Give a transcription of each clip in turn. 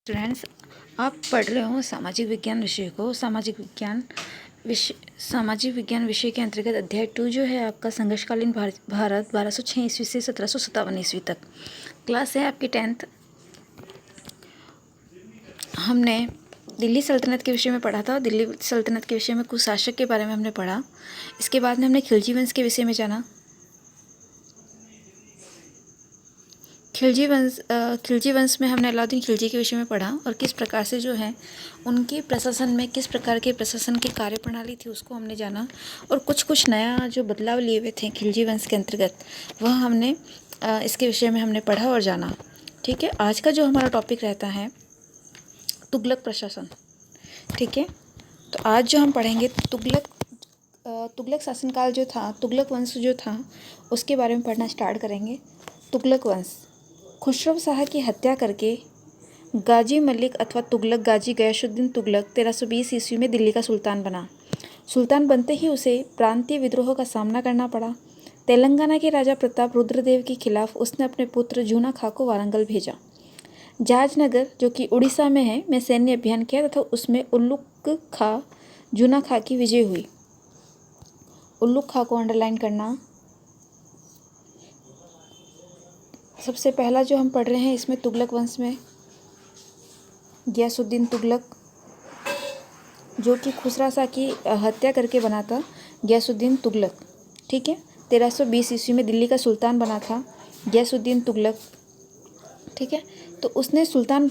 Students, आप पढ़ रहे हो सामाजिक विज्ञान विषय को। सामाजिक विज्ञान विषय के अंतर्गत अध्याय 2 जो है आपका संघर्षकालीन भारत 1206 ईस्वी से 1757 ईस्वी तक क्लास है आपकी 10th। हमने दिल्ली सल्तनत के विषय में पढ़ा था। दिल्ली सल्तनत के विषय में कुछ शासक के बारे में हमने पढ़ा। इसके बाद में हमने खिलजी वंश के विषय में जाना। खिलजी वंश में हमने अलाउद्दीन खिलजी के विषय में पढ़ा और किस प्रकार से जो है उनके प्रशासन में किस प्रकार के प्रशासन की कार्यप्रणाली थी उसको हमने जाना। और कुछ नया जो बदलाव लिए हुए थे खिलजी वंश के अंतर्गत वह हमने इसके विषय में हमने पढ़ा और जाना। ठीक है, आज का जो हमारा टॉपिक रहता है तुगलक प्रशासन। ठीक है, तो आज जो हम पढ़ेंगे तुगलक शासनकाल जो था, तुगलक वंश जो था उसके बारे में पढ़ना स्टार्ट करेंगे। तुगलक वंश खुसरो शाह की हत्या करके गाजी मलिक अथवा तुगलक गाजी गयासुद्दीन तुगलक 1320 ईस्वी में दिल्ली का सुल्तान बना। सुल्तान बनते ही उसे प्रांतीय विद्रोह का सामना करना पड़ा। तेलंगाना के राजा प्रताप रुद्रदेव के खिलाफ उसने अपने पुत्र जूना खां को वारंगल भेजा। जहाजनगर जो कि उड़ीसा में है में सैन्य अभियान किया तथा उसमें उल्लुक खां जूना खां की विजय हुई। उल्लुक खां को अंडरलाइन करना। सबसे पहला जो हम पढ़ रहे हैं इसमें तुगलक वंश में गयासुद्दीन तुगलक जो कि खुसरा शाह की हत्या करके बना था। गयासुद्दीन तुगलक, ठीक है, 1320 ईस्वी में दिल्ली का सुल्तान बना था गयासुद्दीन तुगलक। ठीक है, तो उसने सुल्तान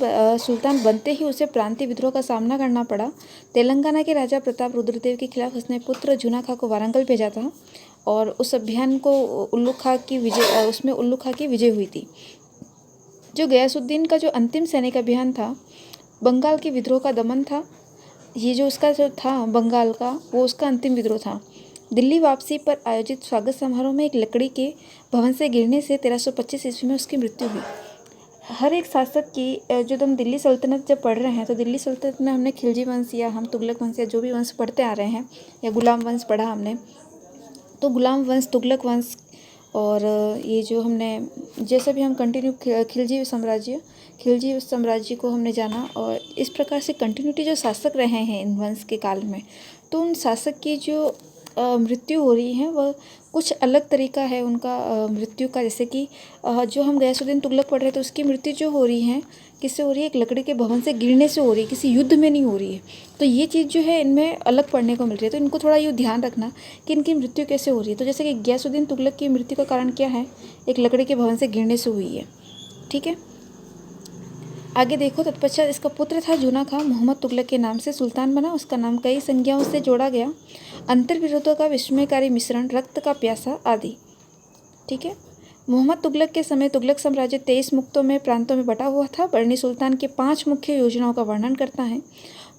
बनते ही उसे प्रांतीय विद्रोह का सामना करना पड़ा। तेलंगाना के राजा प्रताप रुद्रदेव के खिलाफ उसने पुत्र जूना खां को वारंगल भेजा था और उस अभियान को उल्लुक खां की विजय हुई थी। जो गयासुद्दीन का जो अंतिम सैनिक अभियान था बंगाल के विद्रोह का दमन था। ये जो उसका जो था बंगाल का वो उसका अंतिम विद्रोह था। दिल्ली वापसी पर आयोजित स्वागत समारोह में एक लकड़ी के भवन से गिरने से 1325 ईस्वी में उसकी मृत्यु हुई। हर एक शासक की जो तुम दिल्ली सल्तनत जब पढ़ रहे हैं तो दिल्ली सल्तनत में हमने खिलजी वंश या हम तुगलक वंश या जो भी वंश पढ़ते आ रहे हैं या गुलाम वंश पढ़ा हमने, तो गुलाम वंश, तुगलक वंश और ये जो हमने जैसे भी हम कंटिन्यू खिलजी साम्राज्य को हमने जाना। और इस प्रकार से कंटिन्यूटी जो शासक रहे हैं इन वंश के काल में, तो उन शासक की जो मृत्यु हो रही है वह कुछ अलग तरीका है उनका मृत्यु का। जैसे कि जो हम गयासुद्दीन तुगलक पढ़ रहे थे उसकी मृत्यु जो हो रही है किससे हो रही है, एक लकड़ी के भवन से गिरने से हो रही है, किसी युद्ध में नहीं हो रही है। तो ये चीज़ जो है इनमें अलग पढ़ने को मिल रही है, तो इनको थोड़ा ये ध्यान रखना कि इनकी मृत्यु कैसे हो रही है। तो जैसे कि गयासुद्दीन तुगलक की मृत्यु का कारण क्या है, एक लकड़ी के भवन से गिरने से हुई है। ठीक है, आगे देखो। तत्पश्चात इसका पुत्र था जूना खां, मोहम्मद तुगलक के नाम से सुल्तान बना। उसका नाम कई संज्ञाओं से जोड़ा गया, अंतर्विरोधों का विस्मयकारी मिश्रण, रक्त का प्यासा आदि। ठीक है, मोहम्मद तुगलक के समय तुगलक साम्राज्य 23 मुक्तों में प्रांतों में बटा हुआ था। बर्नी सुल्तान के 5 मुख्य योजनाओं का वर्णन करता है।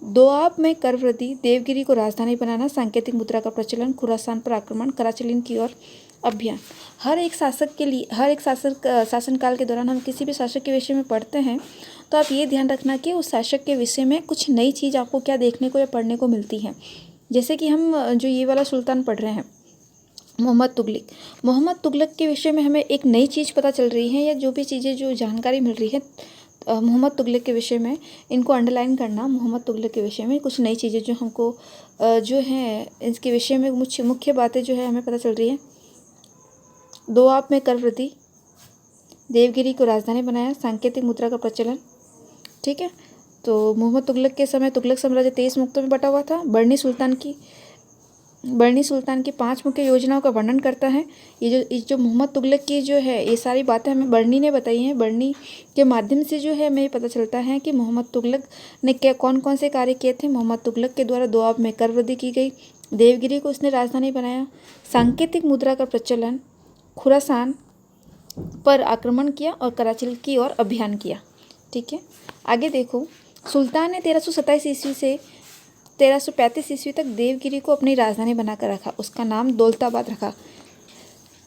दोआब में कर वृद्धि, देवगिरी को राजधानी बनाना, सांकेतिक मुद्रा का प्रचलन, खुरासान पर आक्रमण, कराचलीन की ओर अभियान। हर एक शासनकाल के दौरान हम किसी भी शासक के विषय में पढ़ते हैं तो आप ये ध्यान रखना कि उस शासक के विषय में कुछ नई चीज़ आपको क्या देखने को या पढ़ने को मिलती है। जैसे कि हम जो ये वाला सुल्तान पढ़ रहे हैं मोहम्मद तुगलक के विषय में हमें एक नई चीज़ पता चल रही है या जो भी चीज़ें जो जानकारी मिल रही है मोहम्मद तुगलक के विषय में, इनको अंडरलाइन करना। मोहम्मद तुगलक के विषय में कुछ नई चीज़ें जो हमको जो है इसके विषय में मुख्य बातें जो है हमें पता चल रही है। दोआब में कर वृद्धि, देवगिरी को राजधानी बनाया, सांकेतिक मुद्रा का प्रचलन। ठीक है, तो मोहम्मद तुगलक के समय तुगलक साम्राज्य 23 मुक्तों में बटा हुआ था। बर्नी सुल्तान की 5 मुख्य योजनाओं का वर्णन करता है। ये जो मोहम्मद तुगलक की जो है ये सारी बातें हमें बर्नी ने बताई हैं। बर्नी के माध्यम से जो है हमें पता चलता है कि मोहम्मद तुगलक ने कौन कौन से कार्य किए थे। मोहम्मद तुगलक के द्वारा दोआब में कर वृद्धि की गई, देवगिरी को उसने राजधानी बनाया, सांकेतिक मुद्रा का प्रचलन, खुरासान पर आक्रमण किया और कराची की ओर अभियान किया। ठीक है, आगे देखो। सुल्तान ने 1327 ईस्वी से 1335 ईस्वी तक देवगिरी को अपनी राजधानी बनाकर रखा। उसका नाम दौलताबाद रखा।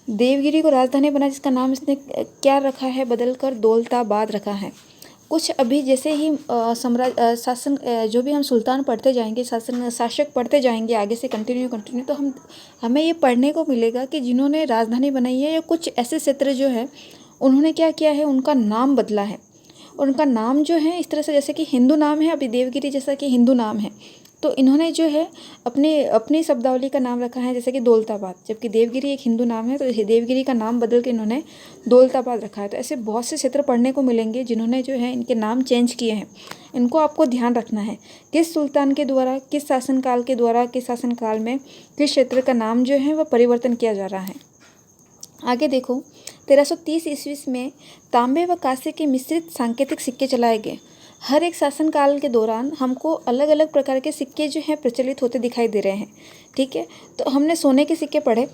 देवगिरी को राजधानी बना जिसका नाम इसने क्या रखा है, बदलकर दौलताबाद रखा है। कुछ अभी जैसे ही शासन जो भी हम सुल्तान पढ़ते जाएंगे, शासक पढ़ते जाएंगे आगे से कंटिन्यू तो हमें ये पढ़ने को मिलेगा कि जिन्होंने राजधानी बनाई है या कुछ ऐसे क्षेत्र जो है उन्होंने क्या किया है, उनका नाम बदला है। और उनका नाम जो है इस तरह से जैसे कि हिंदू नाम है, अभी देवगिरी जैसा कि हिंदू नाम है, तो इन्होंने जो है अपनी शब्दावली का नाम रखा है जैसे कि दौलताबाद, जबकि देवगिरी एक हिंदू नाम है तो देवगिरी का नाम बदल के इन्होंने दौलताबाद रखा है। तो ऐसे बहुत से क्षेत्र पढ़ने को मिलेंगे जिन्होंने जो है इनके नाम चेंज किए हैं। इनको आपको ध्यान रखना है किस सुल्तान के द्वारा, किस शासनकाल के द्वारा, किस शासनकाल में किस क्षेत्र का नाम जो है वह परिवर्तन किया जा रहा है। आगे देखो, 1330 ईस्वी में तांबे व कांसे के मिश्रित सांकेतिक सिक्के चलाए गए। हर एक शासनकाल के दौरान हमको अलग अलग प्रकार के सिक्के जो हैं प्रचलित होते दिखाई दे रहे हैं। ठीक है, तो हमने सोने के सिक्के पढ़े।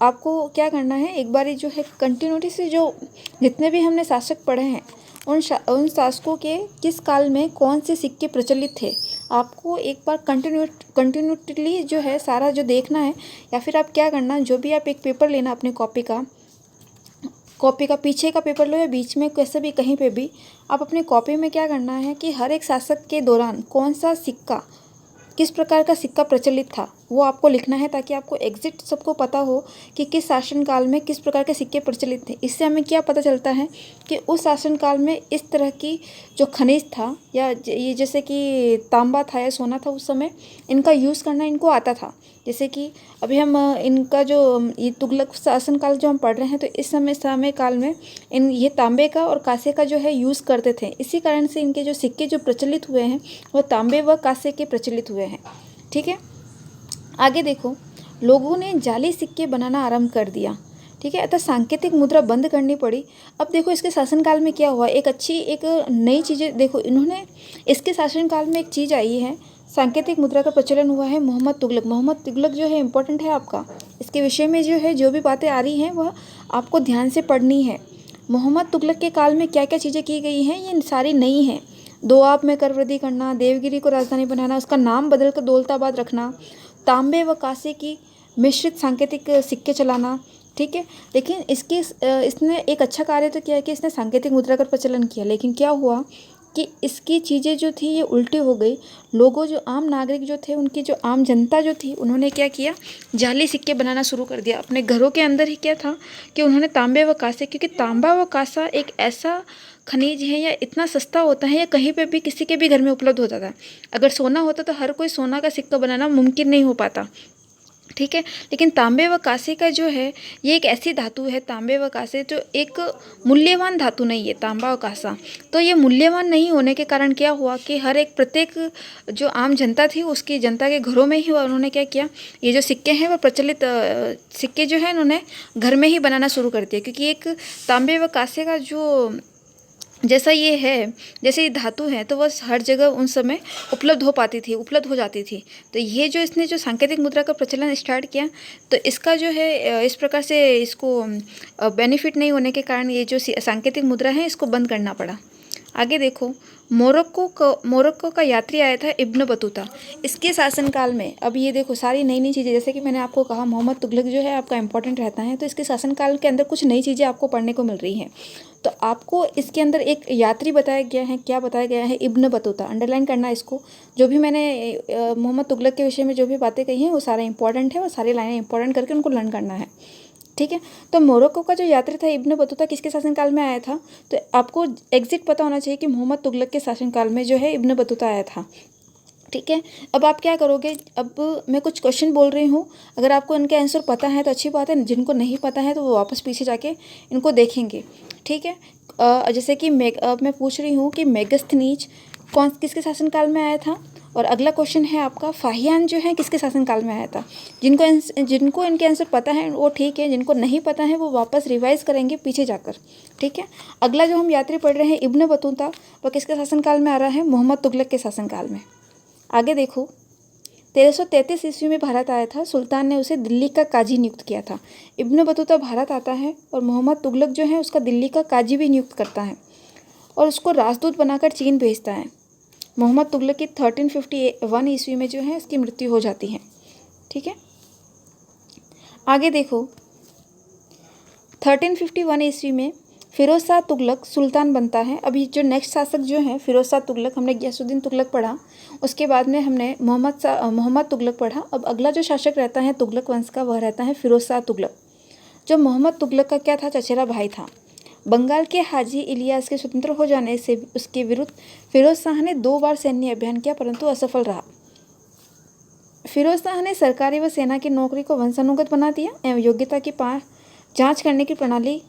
आपको क्या करना है, एक बारी जो है कंटिन्यूटी से जो जितने भी हमने शासक पढ़े हैं उन शासकों के किस काल में कौन से सिक्के प्रचलित थे, आपको एक बार कंटिन्यूटली जो है सारा जो देखना है। या फिर आप क्या करना, जो भी आप एक पेपर लेना अपनी कॉपी का पीछे का पेपर लो या बीच में कैसे भी कहीं पे भी, आप अपनी कॉपी में क्या करना है कि हर एक शासक के दौरान कौन सा सिक्का, किस प्रकार का सिक्का प्रचलित था वो आपको लिखना है, ताकि आपको एग्जैक्ट सबको पता हो कि किस शासनकाल में किस प्रकार के सिक्के प्रचलित थे। इससे हमें क्या पता चलता है कि उस शासनकाल में इस तरह की जो खनिज था या ये जैसे कि तांबा था या सोना था, उस समय इनका यूज़ करना इनको आता था। जैसे कि अभी हम इनका जो ये तुगलक शासनकाल जो हम पढ़ रहे हैं, तो इस समय काल में ये तांबे का और कांसे का जो है यूज़ करते थे। इसी कारण से इनके जो सिक्के जो प्रचलित हुए हैं वो तांबे व कांसे के प्रचलित हुए हैं। ठीक है, आगे देखो, लोगों ने जाली सिक्के बनाना आरंभ कर दिया। ठीक है, अतः सांकेतिक मुद्रा बंद करनी पड़ी। अब देखो इसके शासनकाल में क्या हुआ, एक नई चीज़ें देखो, इन्होंने इसके शासनकाल में एक चीज़ आई है, सांकेतिक मुद्रा का प्रचलन हुआ है। मोहम्मद तुगलक जो है इम्पोर्टेंट है आपका, इसके विषय में जो है जो भी बातें आ रही हैं वह आपको ध्यान से पढ़नी है। मोहम्मद तुगलक के काल में क्या क्या चीज़ें की गई हैं ये सारी नई हैं। दोआब में कर वृद्धि करना, देवगिरी को राजधानी बनाना, उसका नाम बदल कर दौलताबाद रखना, तांबे व कांसे की मिश्रित सांकेतिक सिक्के चलाना। ठीक है, लेकिन इसने एक अच्छा कार्य तो किया कि इसने सांकेतिक मुद्रा का प्रचलन किया, लेकिन क्या हुआ कि इसकी चीज़ें जो थी ये उल्टी हो गई। लोगों जो आम नागरिक जो थे, उनकी जो आम जनता जो थी, उन्होंने क्या किया, जाली सिक्के बनाना शुरू कर दिया। अपने घरों के अंदर ही क्या था कि उन्होंने तांबे व कांसे, क्योंकि तांबा व कांसा एक ऐसा खनिज है या इतना सस्ता होता है या कहीं पे भी किसी के भी घर में उपलब्ध होता था। अगर सोना होता तो हर कोई सोना का सिक्का बनाना मुमकिन नहीं हो पाता। ठीक है, लेकिन तांबे व कांसे का जो है ये एक ऐसी धातु है, तांबे व कांसे जो एक मूल्यवान धातु नहीं है, तांबा और कांसा। तो ये मूल्यवान नहीं होने के कारण क्या हुआ कि प्रत्येक जो आम जनता थी उसकी जनता के घरों में ही हुआ, उन्होंने क्या किया, ये जो सिक्के हैं वह प्रचलित सिक्के जो है इन्होंने घर में ही बनाना शुरू कर दिया। क्योंकि एक तांबे व कांसे का जो जैसा ये है, जैसे ये धातु है तो वह हर जगह उन समय उपलब्ध हो जाती थी। तो ये जो इसने जो सांकेतिक मुद्रा का प्रचलन स्टार्ट किया, तो इसका जो है इस प्रकार से इसको बेनिफिट नहीं होने के कारण ये जो सांकेतिक मुद्रा है इसको बंद करना पड़ा। आगे देखो, मोरक्को का यात्री आया था इब्न बतूता, इसके शासनकाल में। अब ये देखो सारी नई नई चीज़ें, जैसे कि मैंने आपको कहा मोहम्मद तुगलक जो है आपका इंपॉर्टेंट रहता है, तो इसके शासनकाल के अंदर कुछ नई चीज़ें आपको पढ़ने को मिल रही हैं। तो आपको इसके अंदर एक यात्री बताया गया है, क्या बताया गया है, इब्न बतूता। अंडरलाइन करना इसको, जो भी मैंने मोहम्मद तुगलक के विषय में जो भी बातें कही हैं वो सारा इंपॉर्टेंट है, वो सारी लाइनें इंपॉर्टेंट करके उनको लर्न करना है। ठीक है, तो मोरक्को का जो यात्री था इब्न बतूता किसके शासनकाल में आया था, तो आपको एग्जैक्ट पता होना चाहिए कि मोहम्मद तुगलक के शासनकाल में जो है इब्न बतूता आया था। ठीक है, अब आप क्या करोगे, अब मैं कुछ क्वेश्चन बोल रही हूँ, अगर आपको इनके आंसर पता है तो अच्छी बात है, जिनको नहीं पता है तो वो वापस पीछे जाके इनको देखेंगे। ठीक है, जैसे कि मैं पूछ रही हूँ कि मेगस्थनीज किसके शासनकाल में आया था, और अगला क्वेश्चन है आपका फाहियान जो है किसके शासनकाल में आया था। जिनको इनके आंसर पता है वो ठीक है, जिनको नहीं पता है वो वापस रिवाइज करेंगे पीछे जाकर। ठीक है, अगला जो हम यात्री पढ़ रहे हैं इब्न बतूता, वह किसके शासनकाल में आ रहा है, मोहम्मद तुगलक के शासनकाल में। आगे देखो, 1333 ईस्वी में भारत आया था, सुल्तान ने उसे दिल्ली का काजी नियुक्त किया था। इब्न बतूता भारत आता है और मोहम्मद तुगलक जो है उसका दिल्ली का काजी भी नियुक्त करता है और उसको राजदूत बनाकर चीन भेजता है। मोहम्मद तुगलक की 1351 ईस्वी में जो है इसकी मृत्यु हो जाती है। ठीक है, आगे देखो, 1351 ईस्वी में फिरोज शाह तुगलक सुल्तान बनता है। अभी जो नेक्स्ट शासक जो है फिरोज शाह तुगलक, हमने गियासुद्दीन तुगलक पढ़ा, उसके बाद में हमने मोहम्मद तुगलक पढ़ा। अब अगला जो शासक रहता है तुगलक वंश का, वह रहता है फिरोज शाह तुगलक, जो मोहम्मद तुगलक का क्या था, चचेरा भाई था। बंगाल के हाजी इलियास के स्वतंत्र हो जाने से उसके विरुद्ध फिरोज शाह ने 2 बार सैन्य अभियान किया परंतु असफल रहा। फिरोज शाह ने सरकारी व सेना की नौकरी को वंशानुगत बना दिया एवं योग्यता की जांच करने की प्रणाली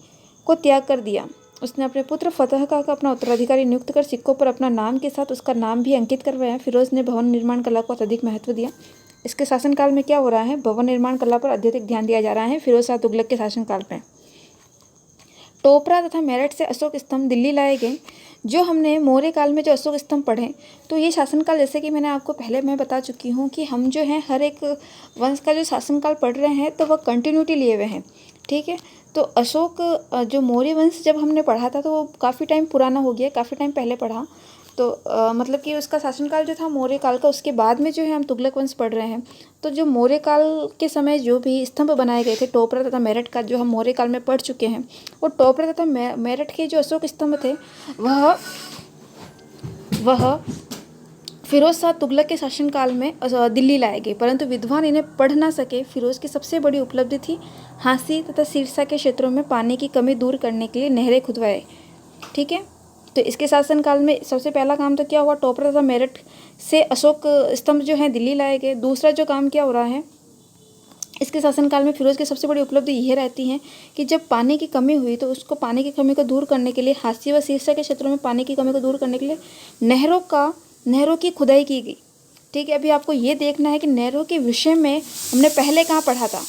को त्याग कर दिया। उसने अपने पुत्र फतह का अपना उत्तराधिकारी नियुक्त कर सिक्कों पर अपना नाम के साथ उसका नाम भी अंकित करवाया। फिरोज ने भवन निर्माण कला को अत्यधिक महत्व दिया। इसके शासनकाल में क्या हो रहा है, भवन निर्माण कला पर अत्यधिक ध्यान दिया जा रहा है फिरोज शाह तुगलक के शासनकाल में। टोपरा तथा मेरठ से अशोक स्तंभ दिल्ली लाए गए। जो हमने मौर्य काल में जो अशोक स्तंभ पढ़े, तो ये शासनकाल जैसे कि मैंने आपको पहले मैं बता चुकी हूँ कि हम जो है हर एक वंश का जो शासनकाल पढ़ रहे हैं तो वह कंटिन्यूटी लिए हुए हैं। ठीक है, तो अशोक जो मौर्य वंश जब हमने पढ़ा था तो वो काफ़ी टाइम पुराना हो गया, काफ़ी टाइम पहले पढ़ा, तो मतलब कि उसका शासनकाल जो था मौर्य काल का, उसके बाद में जो है हम तुगलक वंश पढ़ रहे हैं। तो जो मौर्य काल के समय जो भी स्तंभ बनाए गए थे टोपरा तथा मेरठ का, जो हम मौर्य काल में पढ़ चुके हैं, वो टोपरा तथा मेरठ के जो अशोक स्तंभ थे वह फिरोज शाह तुगलक के शासनकाल में दिल्ली लाए गए, परंतु विद्वान इन्हें पढ़ ना सके। फिरोज की सबसे बड़ी उपलब्धि थी हांसी तथा सिरसा के क्षेत्रों में पानी की कमी दूर करने के लिए नहरें खुदवाए। ठीक है, तो इसके शासनकाल में सबसे पहला काम तो क्या हुआ, टोपरा तथा मेरठ से अशोक स्तंभ जो है दिल्ली लाए गए। दूसरा जो काम क्या हो रहा है, इसके शासनकाल में फिरोज की सबसे बड़ी उपलब्धि यह रहती है कि जब पानी की कमी हुई तो उसको पानी की कमी को दूर करने के लिए हांसी व सिरसा के क्षेत्रों में पानी की कमी को दूर करने के लिए नहरों की खुदाई की गई। ठीक है, अभी आपको ये देखना है कि नहरों के विषय में हमने पहले कहाँ पढ़ा था।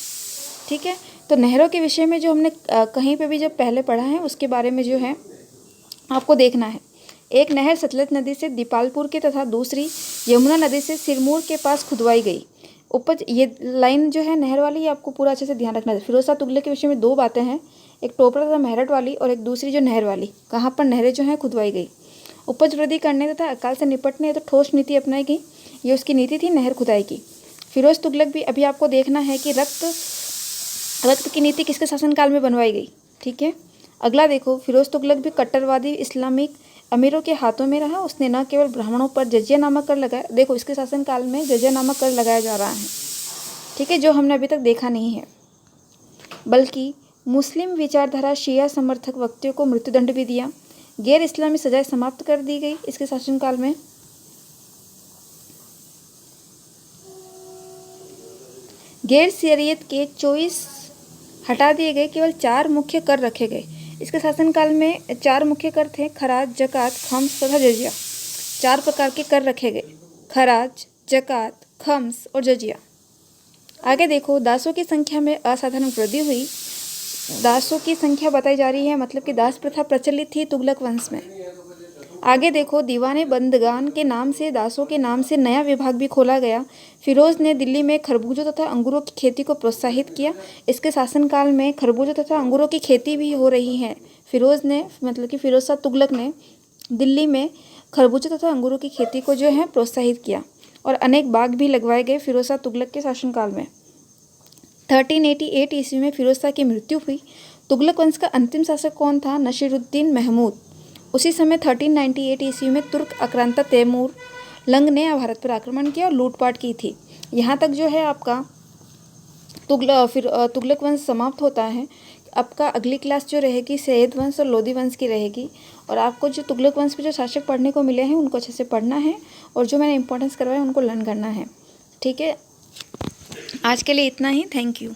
ठीक है, तो नहरों के विषय में जो हमने कहीं पे भी जब पहले पढ़ा है उसके बारे में जो है आपको देखना है। एक नहर सतलज नदी से दीपालपुर के तथा दूसरी यमुना नदी से सिरमौर के पास खुदवाई गई। उपज ये लाइन जो है नहर वाली, ये आपको पूरा अच्छे से ध्यान रखना है। फिरोज शाह तुगलक के विषय में 2 बातें हैं, एक टोपरा तथा मेरठ वाली और एक दूसरी जो नहर वाली, कहाँ पर नहरें जो हैं खुदवाई गई। उपज वृद्धि करने तथा अकाल से निपटने तो ठोस नीति अपनाई गई, ये उसकी नीति थी नहर खुदाई की। फिरोज तुगलक भी अभी आपको देखना है कि रक्त की नीति किसके शासनकाल में बनवाई गई। ठीक है, अगला देखो, फिरोज तुगलक भी कट्टरवादी इस्लामिक अमीरों के हाथों में रहा। उसने न केवल ब्राह्मणों पर जजिया नामक कर लगाया, देखो इसके शासनकाल में जजिया नामक कर लगाया जा रहा है, ठीक है, जो हमने अभी तक देखा नहीं है, बल्कि मुस्लिम विचारधारा शिया समर्थक व्यक्तियों को मृत्युदंड भी दिया। गैर इस्लामी सजाएं समाप्त कर दी गई इसके शासनकाल में। गैर शरीयत के 24 हटा दिए गए, केवल 4 मुख्य कर रखे गए। इसके शासनकाल में 4 मुख्य कर थे, खराज, जकात, खम्स तथा जजिया। 4 प्रकार के कर रखे गए, खराज, जकात, खम्स और जजिया। आगे देखो, दासों की संख्या में असाधारण वृद्धि हुई। दासों की संख्या बताई जा रही है, मतलब कि दास प्रथा प्रचलित थी तुगलक वंश में। आगे देखो, दीवाने बंदगान के नाम से दासों के नाम से नया विभाग भी खोला गया। फिरोज ने दिल्ली में खरबूजों तथा अंगूरों की खेती को प्रोत्साहित किया। इसके शासनकाल में खरबूजों तथा अंगूरों की खेती भी हो रही है। फिरोज ने, मतलब कि फिरोज शाह तुगलक ने दिल्ली में खरबूजों तथा अंगूरों की खेती को जो है प्रोत्साहित किया और अनेक बाग भी लगवाए गए फिरोज शाह तुगलक के शासनकाल में। 1388 ईस्वी में फिरोज शाह की मृत्यु हुई। तुगलक वंश का अंतिम शासक कौन था? नसीरुद्दीन महमूद। उसी समय 1398 ईस्वी में तुर्क आक्रांता तैमूर लंग ने भारत पर आक्रमण किया और लूटपाट की थी। यहाँ तक जो है आपका तुगलक वंश समाप्त होता है। आपका अगली क्लास जो रहेगी सैयद वंश और लोदी वंश की रहेगी, और आपको जो तुगलक वंश के जो शासक पढ़ने को मिले हैं उनको अच्छे से पढ़ना है और जो मैंने इंपॉर्टेंस करवाया उनको लर्न करना है। ठीक है, आज के लिए इतना ही। Thank you.